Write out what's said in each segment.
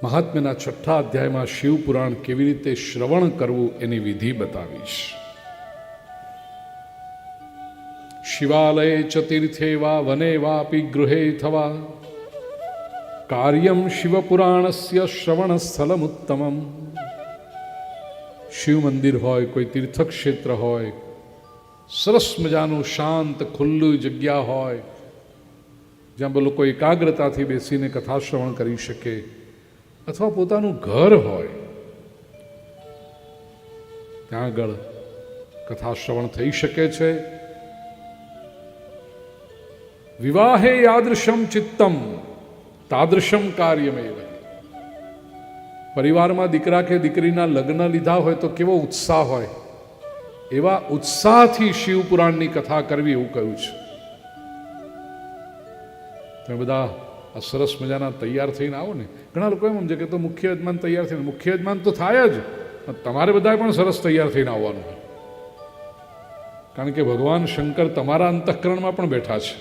મહાત્મ્યના 6થા અધ્યાયમાં શિવપુરાણ કેવી રીતે શ્રવણ કરવું એની વિધિ બતાવીશ. શિવાલયે ચ તીર્થે વા વને વાપી ગૃહે થવા કાર્યમ શિવપુરાણસ્ય શ્રવણ સ્થલમુત્તમમ. શિવ મંદિર હોય, કોઈ તીર્થક્ષેત્ર હોય, સરસ મજાનું શાંત ખુલ્લું જગ્યા હોય જ્યાં લોકો એકાગ્રતાથી બેસીને કથા શ્રવણ કરી શકે, અથવા પોતાનું ઘર હોય ત્યાં આગળ કથા શ્રવણ થઈ શકે છે. વિવાહે યાદૃશમ ચિત્તમ તાદૃશમ કાર્યમેવ. પરિવારમાં દીકરા કે દીકરીના લગ્ન લીધા હોય તો કેવો ઉત્સાહ હોય, એવા ઉત્સાહથી શિવપુરાણની કથા કરવી એવું કહ્યું છે. તમે બધા આ સરસ મજાના તૈયાર થઈને આવો ને. ઘણા લોકો એમ સમજે કે તો મુખ્ય યજમાન તૈયાર થઈને, મુખ્ય યજમાન તો થાય જ, તમારે બધાએ પણ સરસ તૈયાર થઈને આવવાનું, કારણ કે ભગવાન શંકર તમારા અંતઃકરણમાં પણ બેઠા છે.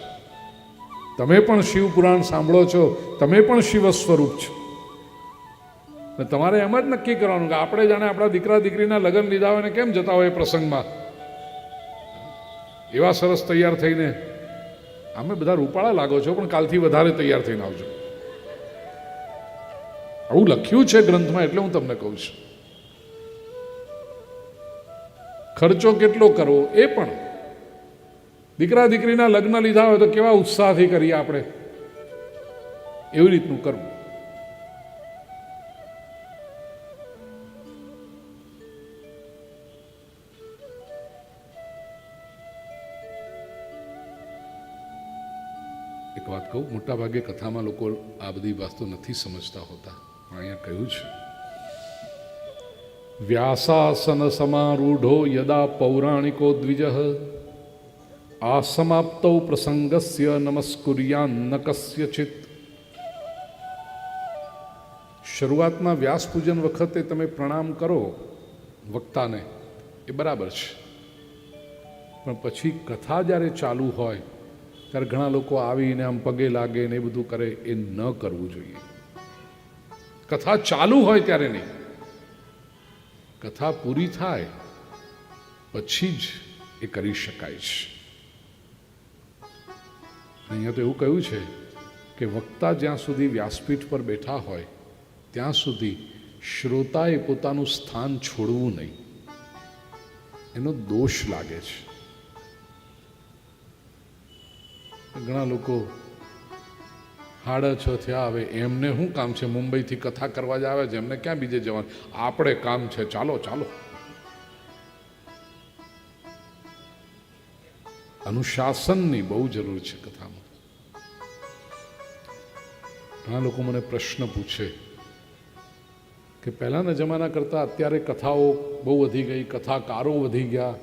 તમે પણ શિવપુરાણ સાંભળો છો, તમે પણ શિવ સ્વરૂપ છો. તમારે એમ જ નક્કી કરવાનું કે આપણે જાણે આપણા દીકરા દીકરીના લગ્ન લીધા હોય ને કેમ જતા હોય પ્રસંગમાં, એવા સરસ તૈયાર થઈને. અમે બધા રૂપાળા લાગો છો, પણ કાલથી વધારે તૈયાર થઈને આવજો. આવું લખ્યું છે ગ્રંથમાં, એટલે હું તમને કહું છું. ખર્ચો કેટલો કરવો એ પણ, દીકરા દીકરીના લગ્ન લીધા હોય તો કેવા ઉત્સાહથી કરીએ આપણે, એવી રીતનું કરવું. એક વાત કહું, મોટા ભાગે કથામાં લોકો આ બધી વાતો નથી સમજતા હોતા. અહીંયા કહ્યું છે, વ્યાસાસન સમારૂઢો યદા પૌરાણિકો દ્વિજ આસમાપ્તૌ પ્રસંગસ્ય નમસ્કુર્યાન ન કસ્યચિત. શરૂઆતમાં વ્યાસ પૂજન વખતે તમે પ્રણામ કરો વક્તાને, એ બરાબર છે, પણ પછી કથા જ્યારે ચાલુ હોય ત્યારે ઘણા લોકો આવીને આમ પગે લાગે ને એ બધું કરે, એ ન કરવું જોઈએ. કથા ચાલુ હોય ત્યારે નહીં, કથા પૂરી થાય પછી જ એ કરી શકાય છે. અહીંયા તો એવું કહ્યું છે કે વક્તા જ્યાં સુધી વ્યાસપીઠ પર બેઠા હોય ત્યાં સુધી શ્રોતાએ પોતાનું સ્થાન છોડવું નહીં, એનો દોષ લાગે છે. ઘણા લોકો 6:30 થયા, હવે એમને શું કામ છે, મુંબઈથી કથા કરવા જ આવે છે, એમને ક્યાં બીજે જવાનું, આપણે કામ છે, ચાલો ચાલો. અનુશાસનની બહુ જરૂર છે કથામાં. ઘણા લોકો મને પ્રશ્ન પૂછે કે પહેલાના જમાના કરતાં અત્યારે કથાઓ બહુ વધી ગઈ, કથાકારો વધી ગયા.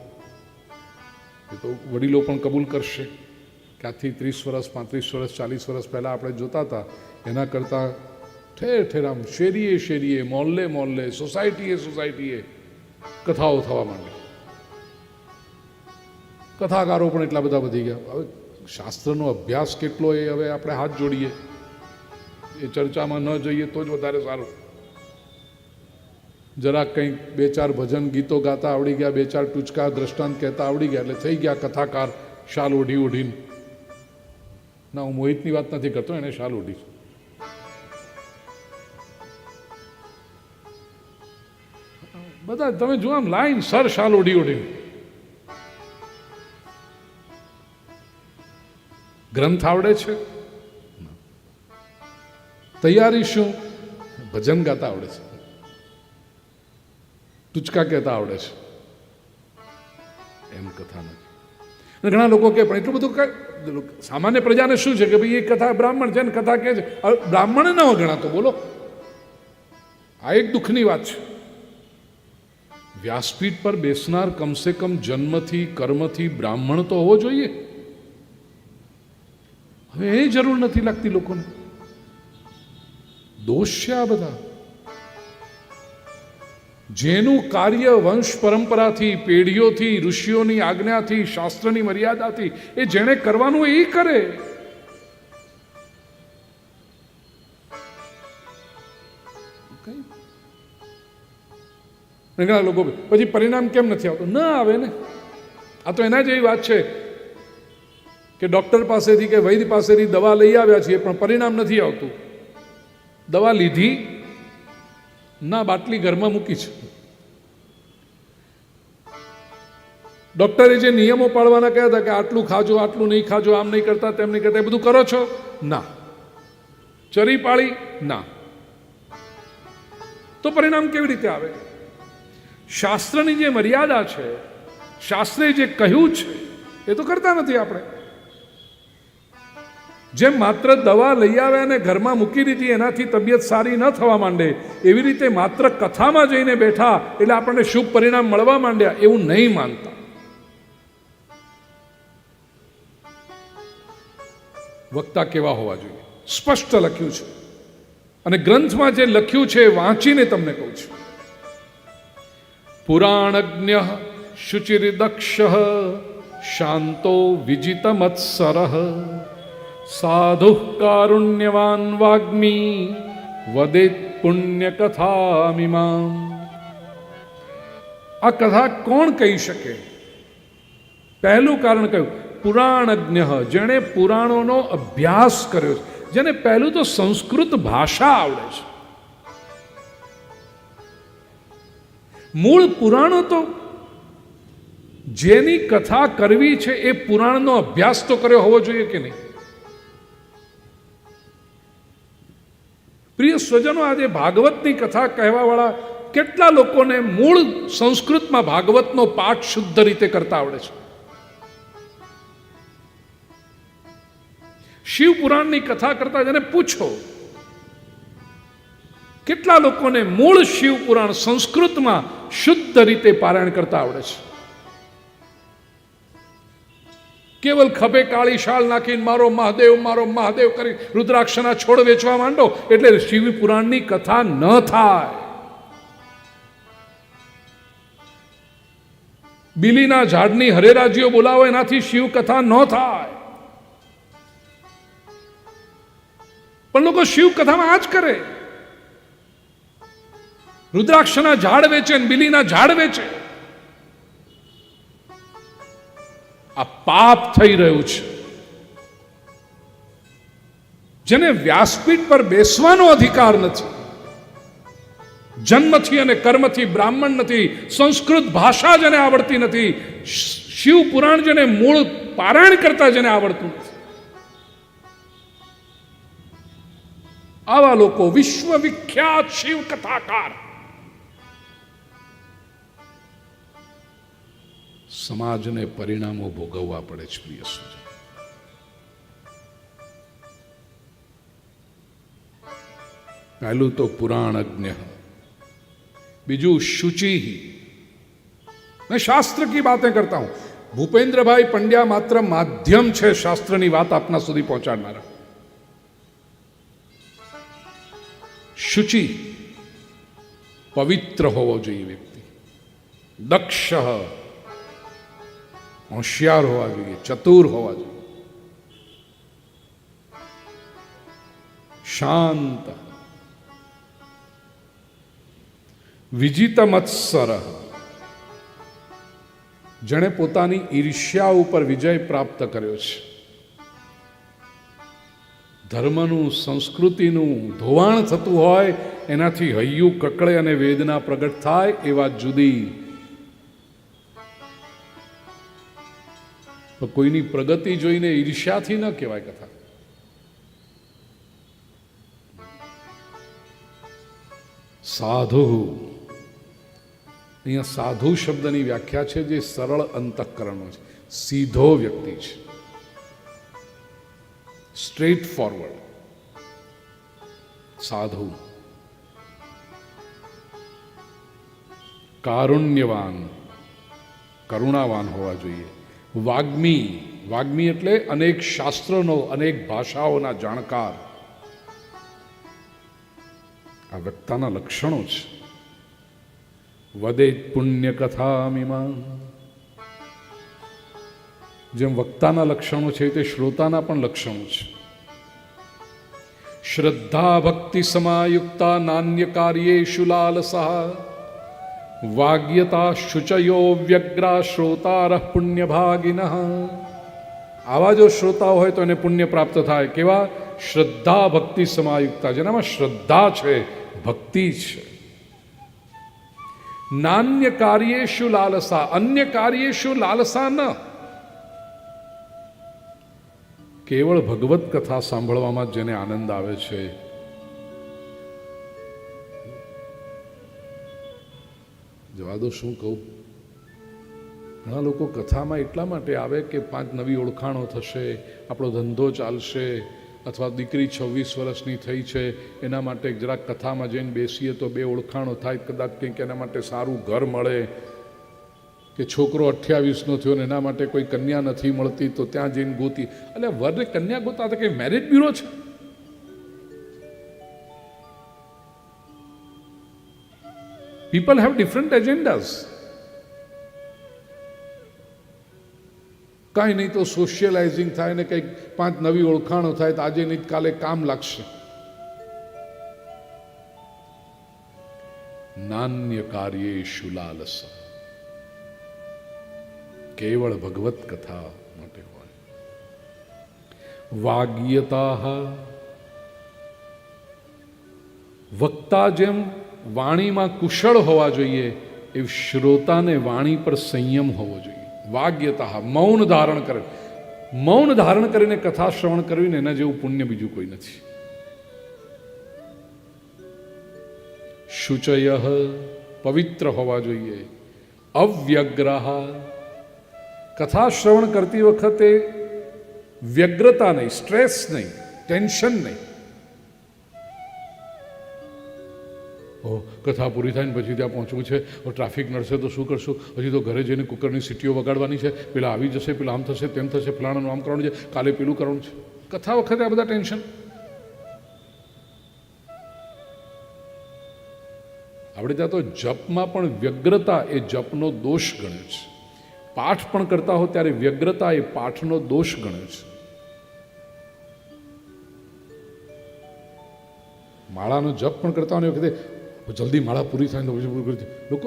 એ તો વડીલો પણ કબૂલ કરશે કે આજથી 30 વર્ષ 35 વર્ષ 40 વર્ષ પહેલાં આપણે જોતા હતા એના કરતાં ઠેર ઠેર આમ શેરીએ શેરીએ, મોહલ્લે મોહલ્લે, સોસાયટીએ સોસાયટીએ કથાઓ થવા માંડી. કથાકારો પણ એટલા બધા વધી ગયા. હવે શાસ્ત્રનો અભ્યાસ કેટલો એ હવે આપણે હાથ જોડીએ, એ ચર્ચામાં ન જઈએ તો જ વધારે સારું. જરાક કંઈક 2-4 ભજન ગીતો ગાતા આવડી ગયા, 2-4 ટૂચકા દ્રષ્ટાંત કહેતા આવડી ગયા એટલે થઈ ગયા કથાકાર શાલ ઓઢી ઓઢીને. ના, હું મોહિતની વાત નથી કરતો, એને શાલ ઓઢી. બધા તમે જુઓ આમ લાઈન સર શાલ ઓઢી ઓઢીને. ગ્રંથ આવડે છે, તૈયારી શું, ભજન ગાતા આવડે છે, ટૂચકા કહેતા આવડે છે, એમ કથા નથી. ઘણા લોકો કે પણ એટલું બધું સામાન્ય પ્રજાને શું છે કે ભાઈ એ કથા બ્રાહ્મણ છે ને કથા કે છે, બ્રાહ્મણ ન ગણાતો, બોલો. આ એક દુઃખની વાત છે. વ્યાસપીઠ પર બેસનાર કમસે કમ જન્મથી કર્મથી બ્રાહ્મણ તો હોવો જોઈએ. હવે એ જરૂર નથી લાગતી લોકોને. દોષ છે આ બધા. જેનું કાર્ય વંશ પરંપરાથી, પેઢીઓથી, ઋષિઓની આજ્ઞાથી, શાસ્ત્રની મર્યાદાથી એ જેણે કરવાનું એ કરે. કઈ ઘણા લોકો પછી પરિણામ કેમ નથી આવતું? ના આવે ને. આ તો એના જેવી વાત છે કે ડૉક્ટર પાસેથી કે વૈદ્ય પાસેથી દવા લઈ આવ્યા છીએ પણ પરિણામ નથી આવતું. દવા લીધી ના, બાટલી ઘરમાં મૂકી છે. ડૉક્ટરે જે નિયમો પાળવાના કહ્યા હતા કે આટલું ખાજો, આટલું નહીં ખાજો, આમ નહીં કરતા, તેમ નહીં કરતા, એ બધું કરો છો? ના. ચરી પાળી? ના. તો પરિણામ કેવી રીતે આવે? શાસ્ત્રની જે મર્યાદા છે, શાસ્ત્રે જે કહ્યું છે એ તો કરતા નથી આપણે. જેમ માત્ર દવા લઈ આવ્યા અને ઘરમાં મૂકી દીધી એનાથી તબિયત સારી ન થવા માંડે, એવી રીતે માત્ર કથામાં જઈને બેઠા એટલે આપણને શુભ પરિણામ મળવા માંડ્યા એવું નહીં માનતા. વક્તા કેવા હોવા જોઈએ સ્પષ્ટ લખ્યું છે, અને ગ્રંથમાં જે લખ્યું છે એ વાંચીને તમને કહું છું. પુરાણજ્ઞ શુચિર્દક્ષ શાંતો વિજિતમત્સર સાધુ કારુણ્યવાન વાગ્મી વદેત પુણ્યકથામિમામ. આ કથા કોણ કહી શકે? પહેલું કારણ કહ્યું પુરાણજ્ઞ, જેણે પુરાણોનો અભ્યાસ કર્યો છે, જેને પહેલું તો સંસ્કૃત ભાષા આવડે છે. મૂળ પુરાણો તો જેની કથા કરવી છે એ પુરાણનો અભ્યાસ તો કર્યો હોવો જોઈએ કે નહીં? પ્રિય સ્વજનો, આજે ભાગવતની કથા કહેવાવાળા કેટલા લોકોને મૂળ સંસ્કૃતમાં ભાગવતનો પાઠ શુદ્ધ રીતે કરતા આવડે છે? શિવ પુરાણની કથા કરતા જેને પૂછો, કેટલા લોકોને મૂળ શિવ પુરાણ સંસ્કૃતમાં શુદ્ધ રીતે પારાયણ કરતા આવડે છે? કેવલ ખભે કાળી શાલ નાખીને મારો મહાદેવ કરી રુદ્રાક્ષના છોડ વેચવા માંડો એટલે શિવ પુરાણની કથા ન થાય. બીલીના ઝાડની હરેરાજીઓ બોલાવો એનાથી શિવ કથા ન થાય. પણ લોકો શિવ કથામાં આ જ કરે. રુદ્રાક્ષના ઝાડ વેચે ને બીલીના ઝાડ વેચે. આ પાપ થઈ રહ્યું છે. જેને વ્યાસપીઠ પર બેસવાનો અધિકાર નથી, જન્મથી અને કર્મથી બ્રાહ્મણ નથી, સંસ્કૃત ભાષા જેને આવડતી નથી, શિવ પુરાણ જેને મૂળ પારાયણ કરતા જેને આવડતું નથી, આવા લોકો વિશ્વ વિખ્યાત શિવ કથાકાર સમાજને પરિણામો ભોગવવા પડે છે. પ્રિય સ્વજન, પહેલું તો પુરાણજ્ઞ, બીજું शुचि. मैं शास्त्र की बातें करता हूं. भूपेंद्र भाई पंड्या मात्र माध्यम छे शास्त्रनी बात आपना सुधी पहोंचाडनारा. शुचि, पवित्र होवो जोईए व्यक्ति, दक्ष, होशियार होवा जोईए, चतुर होवा जोईए, शांत, विजितमत्सर, जणे पोतानी ईर्ष्या उपर विजय प्राप्त कर्यो छे. धर्मनु संस्कृतिनु धोवाण थतुं होय एनाथी हૈયું કકળે અને વેદના પ્રગટ થાય એ વાત જુદી. કોઈની પ્રગતિ જોઈને ઈર્ષ્યાથી ન કહેવાય કથા. સાધુ, અહીંયા સાધુ શબ્દની વ્યાખ્યા છે જે સરળ અંતઃકરણનો છે, સીધો વ્યક્તિ છે, સ્ટ્રેટ ફોરવર્ડ. સાધુ, કારુણ્યવાન, કરુણાવાન હોવા જોઈએ. વાગ્મી, વાગ્મી એટલે અનેક શાસ્ત્રોનો, અનેક ભાષાઓના જાણકાર. આ વક્તાના લક્ષણો છે. વદેત પુણ્ય કથામિમા, જેમ વક્તાના લક્ષણો છે તે શ્રોતાના પણ લક્ષણો છે. શ્રદ્ધા ભક્તિ સમાયુક્તા નાન્ય કાર્યેષુ લાલસા વાગ્યતા શુચયો વ્યગ્રા શ્રોતારઃ પુણ્યભાગિનઃ. આવા જો શ્રોતાઓ હોય તો એને પુણ્ય પ્રાપ્ત થાય. કેવા? શ્રદ્ધા ભક્તિ સમાયુક્તા, જેનામાં શ્રદ્ધા છે, ભક્તિ છે. નાન્ય કાર્યેષુ લાલસા, અન્ય કાર્યેષુ લાલસા ન. કેવળ ભગવત કથા સાંભળવામાં જેને આનંદ આવે છે, જવા દો શું કહું. ઘણા લોકો કથામાં એટલા માટે આવે કે 5 નવી ઓળખાણો થશે, આપણો ધંધો ચાલશે, અથવા દીકરી 26 વર્ષની થઈ છે એના માટે જરાક કથામાં જઈને બેસીએ તો 2 ઓળખાણો થાય, કદાચ કંઈક એના માટે સારું ઘર મળે, કે છોકરો 28નો થયો ને એના માટે કોઈ કન્યા નથી મળતી તો ત્યાં જઈને ગોતી. એટલે વરને કન્યા ગોતા તો કંઈ મેરેજ બ્યુરો છે? People have different agendas. કાંઈ નહીં તો સોશિયલાઇઝિંગ થાય ને કંઈક 5 નવી ઓળખાણો થાય તો આજે નહીં કાલે કામ લાગશે. નાન્ય કાર્યેષુ લાલસા, કેવળ ભગવત કથા માટે હોય. વાગ્યતા, વક્તા જેમ વાણીમાં કુશળ હોવા જોઈએ એ શ્રોતાને વાણી પર સંયમ હોવો જોઈએ. વાગ્યતા, મૌન ધારણ કરે. મૌન ધારણ કરીને કથા શ્રવણ કરવી ને એના જેવું પુણ્ય બીજું કોઈ નથી. શુચય, પવિત્ર હોવા જોઈએ. અવ્યગ્રહ, કથા શ્રવણ કરતી વખતે વ્યગ્રતા નહીં, સ્ટ્રેસ નહીં, ટેન્શન નહીં. કથા પૂરી થાય ને પછી ત્યાં પહોંચવું છે, ટ્રાફિક નડશે તો શું કરશું, હજી તો ઘરે જઈને કુકરની સીટીઓ વગાડવાની છે, પેલા આવી જશે, પેલા આમ થશે, તેમ થશે, ફલાણાનું આમ કરવાનું છે, કાલે પેલું કરવાનું છે. કથા વખતે આ બધા ટેન્શન. આપણે ત્યાં તો જપમાં પણ વ્યગ્રતા એ જપનો દોષ ગણે છે. પાઠ પણ કરતા હો ત્યારે વ્યગ્રતા એ પાઠનો દોષ ગણે છે. માળાનો જપ પણ કરતા હોય વખતે જલ્દી માળા પૂરી થાય તો પછી પૂરી કરી. લોકો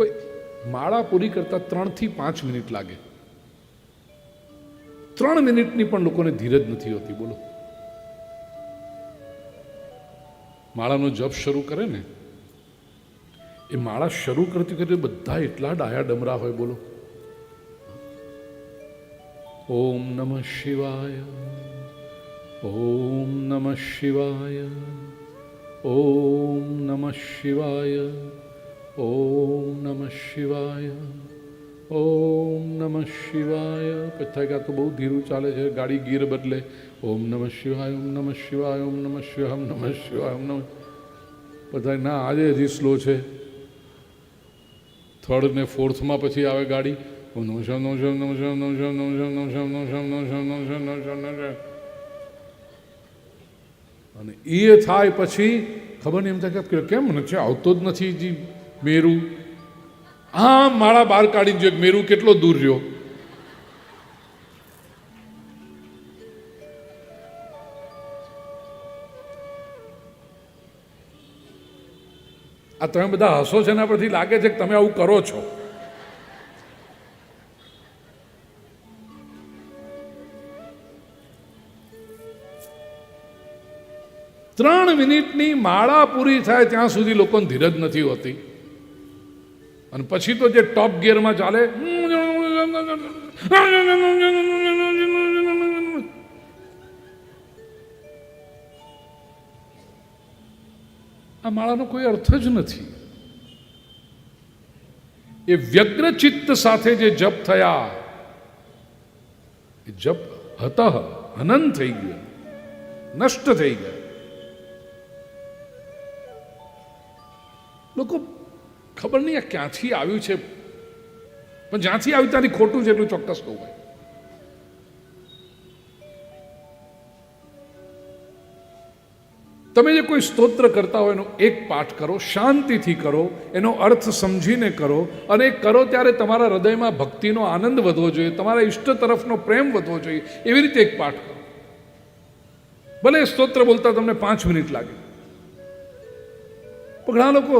માળા પૂરી કરતા 3 થી 5 મિનિટ લાગે. 3 મિનિટની પણ લોકોને ધીરજ નથી હોતી. બોલો, માળાનો જપ શરૂ કરે ને, એ માળા શરૂ કરતી કરતી બધા એટલા ડાયા ડમરા હોય. બોલો, ઓમ નમઃ શિવાય, ઓમ નમઃ શિવાય, ઓમ નમઃ શિવાય, ઓમ નમઃ શિવાય, ઓમ નમઃ શિવાય. પછી કે આ તો બહુ ધીરું ચાલે છે, ગાડી ગીર બદલે. ઓમ નમઃ શિવાય, ઓમ નમઃ શિવાય, ઓમ નમઃ શિવાય, ઓમ નમઃ શિવાય, ઓમ નમઃ. બધા ના આજે હજી સ્લો છે. 3rd ને 4thમાં પછી આવે ગાડી. ઓમ નમઃ શિવાય, નમઃ શિવાય, નમઃ શિવાય, નમઃ શિવાય, નમઃ શિવાય, નમઃ શિવાય, નમઃ શિવાય, નમઃ શિવાય, નમઃ શિવાય, નમઃ શિવાય, નમઃ શિવાય. અને એ થાય પછી ખબર નહીં એમ થાય કે કેમ નથી આવતો જ નથી જી મેરુ. હા, માળા બહાર કાઢીને જો મેરુ કેટલો દૂર રહ્યો. આ તમે બધા હસો છે એના પરથી લાગે છે કે તમે આવું કરો છો. ત્રણ મિનિટની માળા પૂરી થાય ત્યાં સુધી લોકોને ધીરજ નથી હોતી. અને પછી તો જે ટોપ ગિયરમાં ચાલે, આ માળાનો કોઈ અર્થ જ નથી. એ વ્યગ્ર ચિત્ત સાથે જે જપ થયા એ જપ હતઃ હનન થઈ ગયો, નષ્ટ થઈ ગયા. લોકો ખબર નહીં આ ક્યાંથી આવ્યું છે, પણ જ્યાંથી આવ્યું ત્યાંથી ખોટું છે એટલું ચોક્કસ કહું ભાઈ. તમે જે કોઈ સ્તોત્ર કરતા હોય એનો એક પાઠ કરો, શાંતિથી કરો, એનો અર્થ સમજીને કરો, અને કરો ત્યારે તમારા હૃદયમાં ભક્તિનો આનંદ વધવો જોઈએ, તમારા ઈષ્ટ તરફનો પ્રેમ વધવો જોઈએ. એવી રીતે એક પાઠ કરો. ભલે સ્તોત્ર બોલતા તમને 5 મિનિટ લાગે, પણ ઘણા લોકો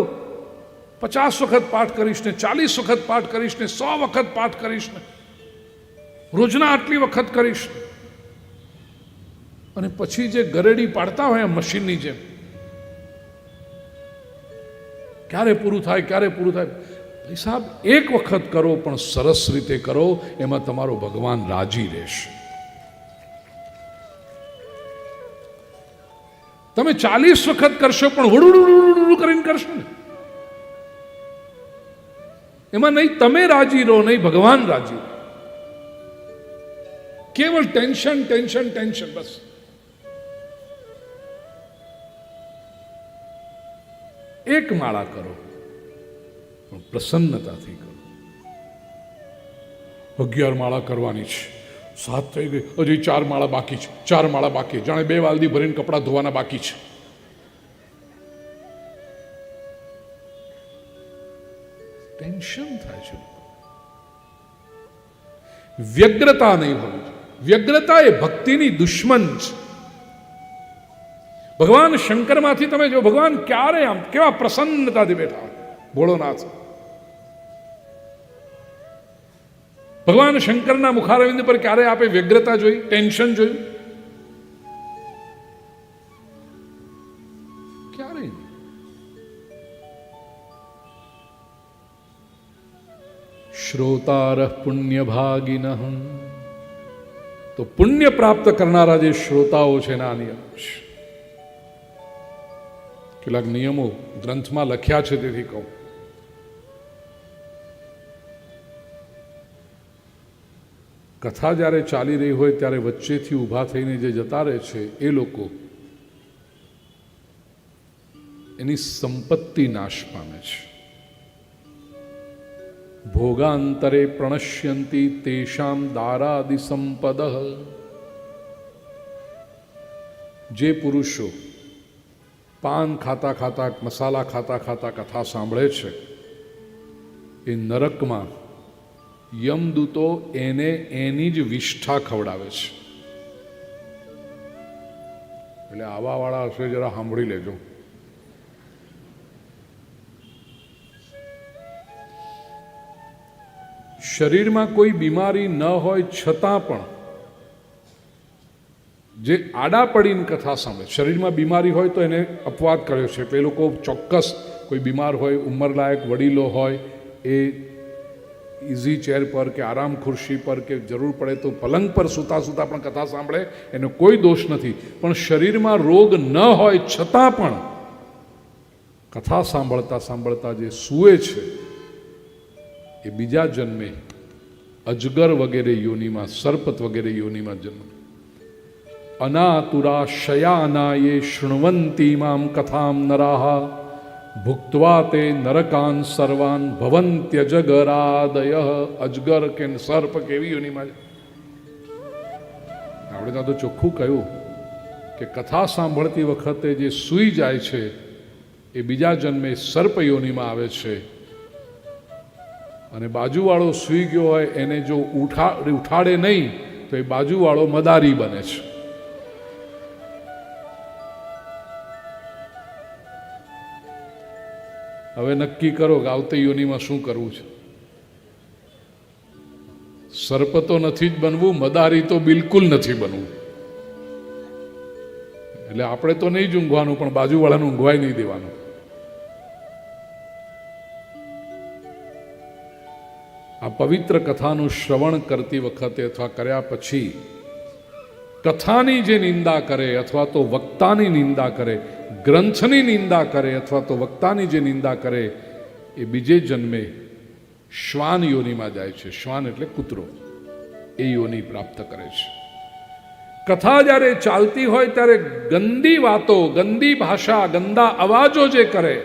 50 વખત પાઠ કરીશ ને, 40 વખત પાઠ કરીશ ને, 100 વખત પાઠ કરીશ ને, રોજના આટલી વખત કરીશ, અને પછી જે ગરેડી પાડતા હોય મશીનની જેમ, ક્યારે પૂરું થાય, ક્યારે પૂરું થાય. ભાઈ સાહેબ, એક વખત કરો પણ સરસ રીતે કરો, એમાં તમારો ભગવાન રાજી રહેશે. તમે 40 વખત કરશો પણ વડું કરીને કરશો ને, એમાં નહીં તમે રાજી રહો, નહીં ભગવાન રાજી રહો. કેવળ ટેન્શન ટેન્શન ટેન્શન, બસ. એક માળા કરો પણ પ્રસન્નતાથી કરો. 11 માળા કરવાની છે, 7 થઈ ગઈ, હજી 4 માળા બાકી છે, 4 માળા બાકી, જાણે 2 વાલદી ભરીને કપડાં ધોવાના બાકી છે. ટેન્શન થાય છે. વ્યગ્રતા નહીં હોવી જોઈએ. વ્યગ્રતા એ ભક્તિની દુશ્મન છે. ભગવાન શંકરમાંથી તમે જો, ભગવાન ક્યારે આમ કેવા પ્રસન્નતાથી બેઠા હોય, ભોળોનાથ. ભગવાન શંકરના મુખારવિંદ પર ક્યારે આપે વ્યગ્રતા જોઈ, ટેન્શન જોયું? ક્યારે? શ્રોતારઃ પુણ્યભાગિનઃ, તો પુણ્ય પ્રાપ્ત કરનારા જે શ્રોતાઓ છે એના નિયમ છે. કેટલાક નિયમો ગ્રંથમાં લખ્યા છે, તેથી કહું. કથા જ્યારે ચાલી રહી હોય ત્યારે વચ્ચેથી ઊભા થઈને જે જતા રહે છે એ લોકો, એની સંપત્તિ નાશ પામે છે. ભોગાંતરે પ્રણશ્યંતિ તેષામ દારાદિ સંપદ. જે પુરુષો પાન ખાતા ખાતા, મસાલા ખાતા ખાતા કથા સાંભળે છે, એ નરકમાં યમદૂતો એને એની જ વિષ્ઠા ખવડાવે છે. એટલે આવાવાળા હશે, જરા સાંભળી લેજો. શરીરમાં કોઈ બીમારી ન હોય છતાં પણ જે આડા પડીને કથા સાંભળે, શરીરમાં બીમારી હોય તો એને અપવાદ કર્યો છે. એ લોકો ચોક્કસ, કોઈ બીમાર હોય, ઉંમરલાયક વડીલો હોય, એ ઇઝી ચેર પર કે આરામ ખુરશી પર કે જરૂર પડે તો પલંગ પર સૂતા સૂતા પણ કથા સાંભળે, એનો કોઈ દોષ નથી. પણ શરીરમાં રોગ ન હોય છતાં પણ કથા સાંભળતા સાંભળતા જે સૂએ છે, એ બીજા જન્મે અજગર વગેરે યોનિમાં, સર્પત વગેરે યોનિમાં જન્મ. અનાતુરા શયાનાયે શૃણવંતી મામ કથામ નરાહ ભુક્ત્વા તે નરકાન સર્વાન ભવંત્યજગરાદય. અજગર કે સર્પ કેવી યોનિમાં? આપણે ત્યાં તો ચોખ્ખું કહ્યું કે કથા સાંભળતી વખતે જે સૂઈ જાય છે એ બીજા જન્મે સર્પ યોનિમાં આવે છે, અને બાજુવાળો સૂઈ ગયો હોય એને જો ઉઠાડે નહીં તો એ બાજુવાળો મદારી બને છે. હવે નક્કી કરો કે આવતી યોનિમાં શું કરવું છે. સર્પ તો નથી જ બનવું, મદારી તો બિલકુલ નથી બનવું. એટલે આપણે તો નહીં જ ઊંઘવાનું, પણ બાજુવાળાને ઊંઘવાય નહીં દેવાનું. આ પવિત્ર કથાનું શ્રવણ કરતી વખતે અથવા કર્યા પછી કથાની જે નિંદા કરે અથવા તો વક્તાની નિંદા કરે, ગ્રંથની નિંદા કરે અથવા તો વક્તાની જે નિંદા કરે, એ બીજે જન્મે શ્વાન યોનિમાં જાય છે. શ્વાન એટલે કૂતરો, એ યોનિ પ્રાપ્ત કરે છે. કથા જ્યારે ચાલતી હોય ત્યારે ગંદી વાતો, ગંદી ભાષા, ગંદા અવાજો જે કરે,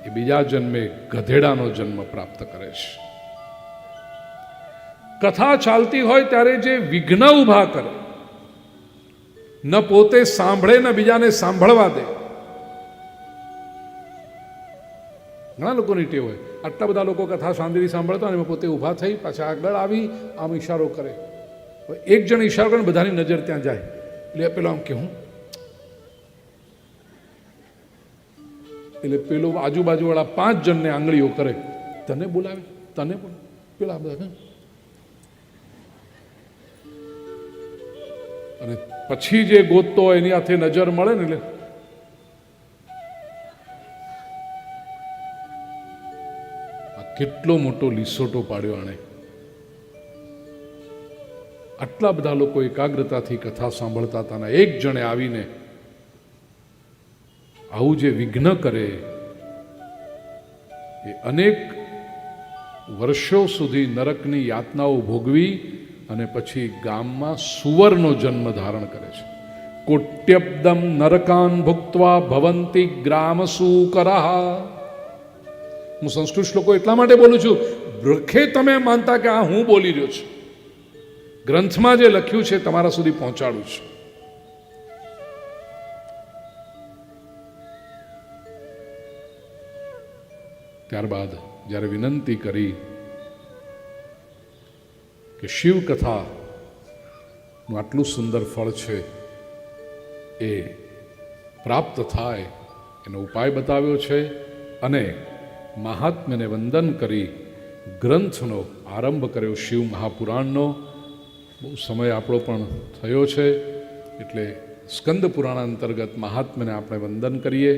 એ બીજા જન્મે ગધેડાનો જન્મ પ્રાપ્ત કરે છે. કથા ચાલતી હોય ત્યારે જે વિઘ્ન ઊભા કરે, ન પોતે સાંભળે ન બીજાને સાંભળવા દે. ઘણા લોકોની ટેવ હોય, આટલા બધા લોકો કથા શાંતિથી સાંભળતા અને પોતે ઊભા થઈ પાછા આગળ આવી આમ ઈશારો કરે. એક જણ ઈશારો કરે, બધાની નજર ત્યાં જાય. એટલે પેલો આમ કે હું, એટલે પેલો આજુબાજુવાળા 5 જણને આંગળીઓ કરે, તને બોલાવે, તને બોલાવે, પેલા બધા. અને પછી જે ગોતતો હોય એની હાથે નજર મળે ને, એટલે કેટલો મોટો લીસોટો પાડ્યો આણે. આટલા બધા લોકો એકાગ્રતાથી કથા સાંભળતા હતા, એક જણે આવીને આવું જે વિઘ્ન કરે એ અનેક વર્ષો સુધી નરકની યાતનાઓ ભોગવી અને પછી ગામમાં સુવરનો જન્મ ધારણ કરે છે. કોટ્યબ્દમ નરકાન ભુક્ત્વા ભવંતી ગ્રામ સૂકરા. હું સંસ્કૃત શ્લોકો એટલા માટે બોલું છું, વૃખે તમે માનતા કે આ હું બોલી રહ્યો છું, ગ્રંથમાં જે લખ્યું છે તમારા સુધી પહોંચાડું છું. ત્યારબાદ જ્યારે વિનંતી કરી કે શિવ કથાનું આટલું સુંદર ફળ છે એ પ્રાપ્ત થાય એનો ઉપાય બતાવ્યો છે, અને મહાત્મ્યને વંદન કરી ગ્રંથનો આરંભ કર્યો, શિવ મહાપુરાણનો. બહુ સમય આપણો પણ થયો છે, એટલે સ્કંદ પુરાણ અંતર્ગત મહાત્મ્યને આપણે વંદન કરીએ.